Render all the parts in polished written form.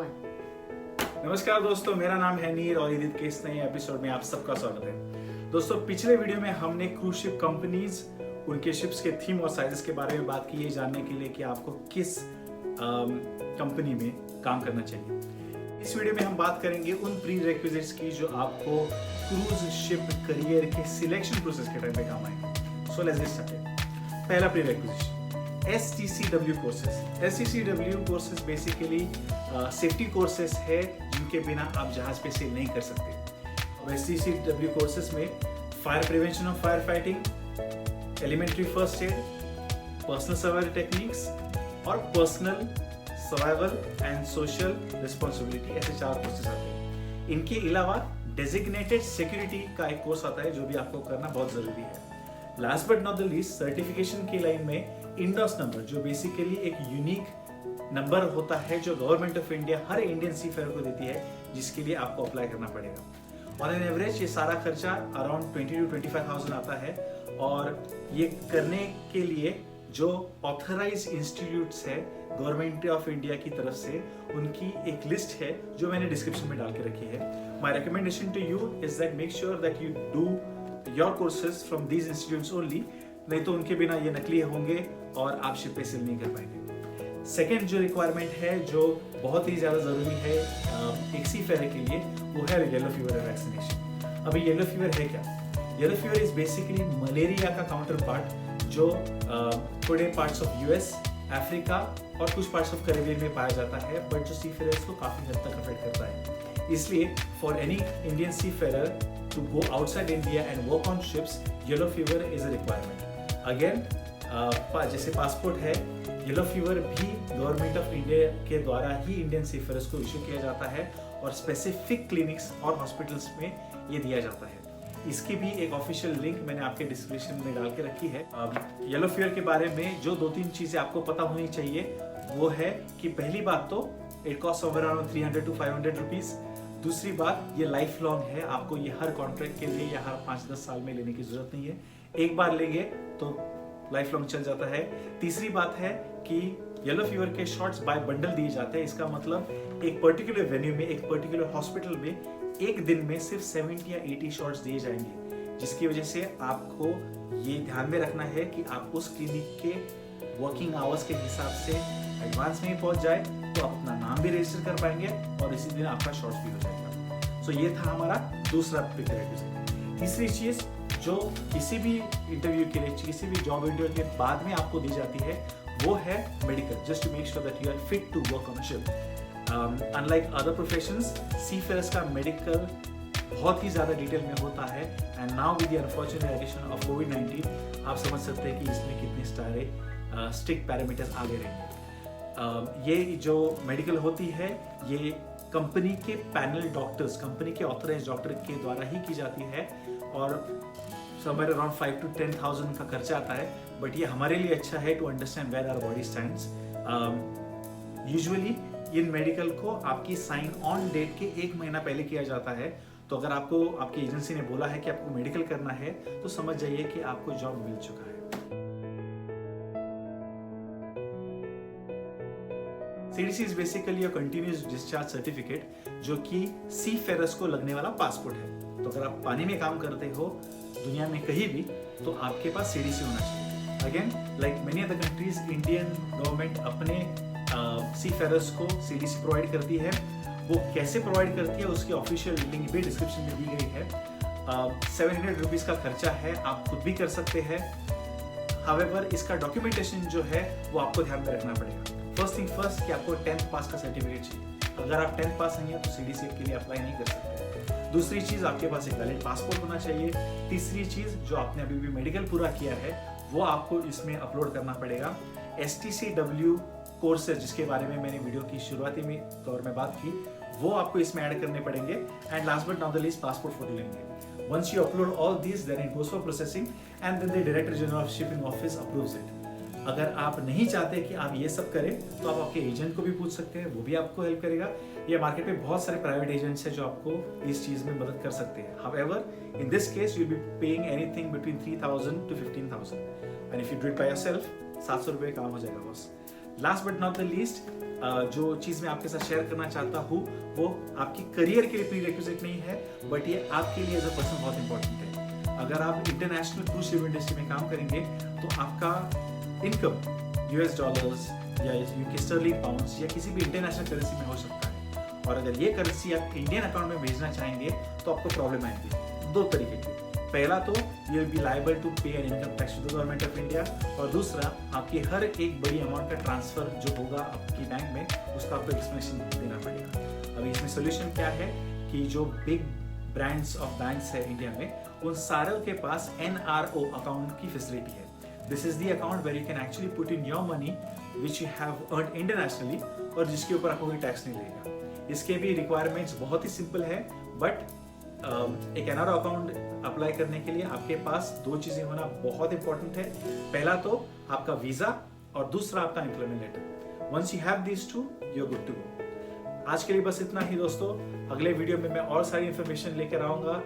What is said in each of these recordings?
1। नमस्कार दोस्तों, मेरा नाम है नीर और ईद के इस नए एपिसोड में आप सबका स्वागत है। दोस्तों, पिछले वीडियो में हमने क्रूज शिप कंपनीज, उनके शिप्स के थीम और साइजेस के बारे में बात की है, जानने के लिए कि आपको किस कंपनी में काम करना चाहिए। इस वीडियो में हम बात करेंगे उन प्री रिक्विजिट्स की जो आपको क्रूज शिप करियर के सिलेक्शन प्रोसेस के टाइम पे काम आएंगे। So let's get started. पहला prerequisite STCW courses. STCW courses basically safety courses है जिनके बिना आप जहाज पे सेल नहीं कर सकते। अब STCW कोर्सेस में fire prevention of fire fighting, elementary first aid, personal survival techniques और personal survival and social responsibility, ऐसे 4 कोर्सेस आते हैं। इनके अलावा डेजिग्नेटेड सिक्योरिटी का एक कोर्स आता है जो भी आपको करना बहुत जरूरी है। Last but not the least, certification की लाइन में इंडोस नंबर, जो बेसिकली एक यूनिक नंबर होता है जो गवर्नमेंट ऑफ इंडिया हर इंडियन सीफेयर को देती है, जिसके लिए आपको अप्लाई करना पड़ेगा। ऑन एन एवरेज ये सारा खर्चा अराउंड 20 to 25,000 आता है। और ये करने के लिए जो ऑथराइज इंस्टीट्यूट्स है गवर्नमेंट ऑफ इंडिया की तरफ से, उनकी एक लिस्ट है जो मैंने डिस्क्रिप्शन में डाल के रखी है। My recommendation to you is that make sure that you do your courses from these institutes only, नहीं तो उनके बिना ये नकली होंगे और आप शिप पे सेल नहीं कर पाएंगे। सेकेंड जो रिक्वायरमेंट है, जो बहुत ही ज़्यादा ज़रूरी है एक सीफेयर के लिए, वो है येलो फीवर वैक्सीनेशन। अभी येलो फीवर है क्या? Yellow fever is basically malaria का काउंटर पार्ट जो थोड़े पार्ट्स ऑफ यूएस, अफ्रीका और कुछ पार्ट्स ऑफ कैरिबियन में पाया जाता है, बट जो सीफेयर्स को काफ़ी हद तक अफेक्ट करता है। इसलिए for any Indian seafarer to go outside India and work on ships, yellow fever is a requirement. Again, जैसे पासपोर्ट है, येलो फीवर भी गवर्नमेंट ऑफ इंडिया के द्वारा ही इंडियन सीफेयर्स को इशू किया जाता है और स्पेसिफिक क्लिनिक्स और हॉस्पिटल्स में ये दिया जाता है। इसकी भी एक ऑफिशियल लिंक मैंने आपके डिस्क्रिप्शन में डाल के रखी है। येलो फीवर के बारे में जो 2-3 चीज़ें आपको पता होनी चाहिए वो है कि पहली बात तो it cost around 300 to 500 rupees. दूसरी बात, ये लाइफ लॉन्ग है, आपको ये हर कॉन्ट्रैक्ट के लिए या हर 5-10 साल में लेने की जरूरत नहीं है। एक बार लेंगे तो लाइफ लॉन्ग चल जाता है। तीसरी बात है कि येलो फीवर के शॉट्स बाय बंडल दिए जाते हैं। इसका मतलब एक पर्टिकुलर वेन्यू में, एक पर्टिकुलर हॉस्पिटल में एक दिन में सिर्फ 70 या 80 शॉट्स दिए जाएंगे, जिसकी वजह से आपको ये ध्यान में रखना है कि आप उस क्लिनिक के वर्किंग आवर्स के हिसाब से एडवांस में ही पहुंच जाए तो आप अपना नाम भी रजिस्टर कर पाएंगे और इसी दिन आपका शॉर्ट्स भी हो जाएगा। सो ये था हमारा दूसरा प्रीरेक्विजिट। तीसरी चीज जो किसी भी इंटरव्यू के लिए, किसी भी जॉब इंटरव्यू के बाद में आपको दी जाती है, वो है medical, just to make sure that you are fit to work on a ship. Unlike other professions, seafarers का मेडिकल बहुत ही ज्यादा डिटेल में होता है। And now with the unfortunate addition of कोविड-19 आप समझ सकते हैं कि इसमें कितने सारे स्ट्रिक्ट पैरामीटर्स आगे रहेंगे। ये जो मेडिकल होती है, ये कंपनी के पैनल डॉक्टर्स, कंपनी के ऑथराइज्ड डॉक्टर के द्वारा ही की जाती है और समवेयर अराउंड 5 to 10,000 का खर्चा आता है। बट ये हमारे लिए अच्छा है to understand where our body stands. Usually in medical को आपकी साइन ऑन डेट के 1 महीना पहले किया जाता है। तो अगर आपको आपकी एजेंसी ने बोला है कि आपको मेडिकल करना है, तो समझ जाइए कि आपको जॉब मिल चुका है। CDC is basically a continuous discharge certificate, जो कि सीफेयर्स को लगने वाला पासपोर्ट है। तो अगर आप पानी में काम करते हो दुनिया में कहीं भी, तो आपके पास CDC होना चाहिए। Again, like many other countries, Indian government अपने सीफेयर्स को CDC प्रोवाइड करती है। वो कैसे प्रोवाइड करती है उसकी ऑफिशियल लिंक भी डिस्क्रिप्शन में दी गई है। 700 रुपीज़ का खर्चा है, आप खुद भी कर सकते हैं। हावेवर इसका डॉक्यूमेंटेशन जो है वो आपको ध्यान में रखना पड़ेगा। फर्स्ट थिंग फर्स्ट कि आपको 10th पास का सर्टिफिकेट चाहिए। अगर आप 10th पास नहीं है तो CDC के लिए अप्लाई नहीं कर सकते। दूसरी चीज़, आपके पास एक वैलिड पासपोर्ट होना चाहिए। तीसरी चीज़, जो आपने अभी भी मेडिकल पूरा किया है वो आपको इसमें अपलोड करना पड़ेगा। STCW कोर्सेज, जिसके बारे में मैंने वीडियो की शुरुआती में दौर में बात की, वो आपको इसमें ऐड करने पड़ेंगे। And last but not the least, passport photo लेंगे। Once you upload all this, then it goes for processing and then the director general of shipping office approves it. अगर आप नहीं चाहते कि आप ये सब करें तो आप आपके एजेंट को भी पूछ सकते हैं, वो भी आपको हेल्प करेगा। या मार्केट में बहुत सारे प्राइवेट एजेंट्स हैं जो आपको इस चीज़ में मदद कर सकते हैं। However, in this case you will be paying anything between 3,000 to 15,000 and if you do it by yourself 700 रुपये काम हो जाएगा बस। Last but not the least, जो चीज़ मैं आपके साथ शेयर करना चाहता हूँ वो आपकी करियर के लिए प्री रिक्विजिट नहीं है, बट ये आपके लिए एज अ पर्सन बहुत इंपॉर्टेंट है। अगर आप इंटरनेशनल क्रूज शिप इंडस्ट्री में काम करेंगे तो आपका इनकम US डॉलर्स या UK स्टर्लिंग पाउंड्स या किसी भी इंटरनेशनल करेंसी में हो सकता है, और अगर ये करेंसी आप इंडियन अकाउंट में भेजना चाहेंगे तो आपको प्रॉब्लम आएगी दो तरीके की। पहला तो you will be liable to pay an income tax to the government of India, और दूसरा आपकी हर एक बड़ी अमाउंट का ट्रांसफर जो होगा आपकी बैंक में उसका आपको एक्सप्लेनेशन देना पड़ेगा। अभी इसमें सोल्यूशन क्या है कि जो बिग ब्रांड्स ऑफ बैंक्स है इंडिया में उन सारों के पास NRO अकाउंट की फैसिलिटी है। This is the account where you can actually put in your money which you have earned internationally और जिसके ऊपर आपको कोई टैक्स नहीं लगेगा। इसके भी रिक्वायरमेंट्स बहुत ही सिंपल है, बट एक NRO अकाउंट अप्लाई करने के लिए आपके पास दो चीजें होना बहुत इंपॉर्टेंट है। पहला तो आपका वीजा और दूसरा आपका employment letter. Once you have this two you are good to go. आज के लिए बस इतना ही दोस्तों। अगले वीडियो में मैं और सारी इंफॉर्मेशन लेकर आऊंगा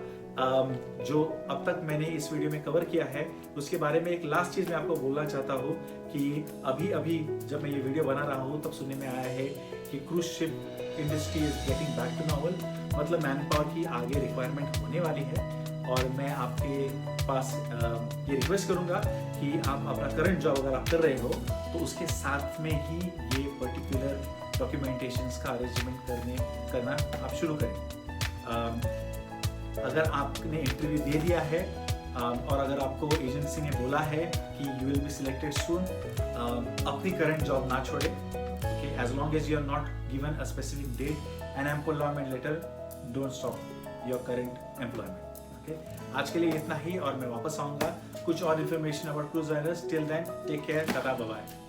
जो अब तक मैंने इस वीडियो में कवर किया है उसके बारे में। एक लास्ट चीज मैं आपको बोलना चाहता हूँ कि अभी जब मैं ये वीडियो बना रहा हूँ तब सुनने में आया है कि cruise ship industry is getting back to normal, मतलब मैन पावर की आगे रिक्वायरमेंट होने वाली है। और मैं आपके पास ये रिक्वेस्ट करूंगा कि आप अपना करंट जॉब अगर आप कर रहे हो तो उसके साथ में ही ये पर्टिकुलर डॉक्यूमेंटेशंस का अरेंजमेंट करना आप शुरू करें। अगर आपने इंटरव्यू दे दिया है और अगर आपको एजेंसी ने बोला है कि you will be selected soon, अपनी करंट जॉब ना छोड़े, okay, as long as you are not given a specific date and employment letter, don't stop your current employment. Okay, आज के लिए इतना ही और मैं वापस आऊंगा कुछ और information about cruise liners. Till then take care, tata, bye bye.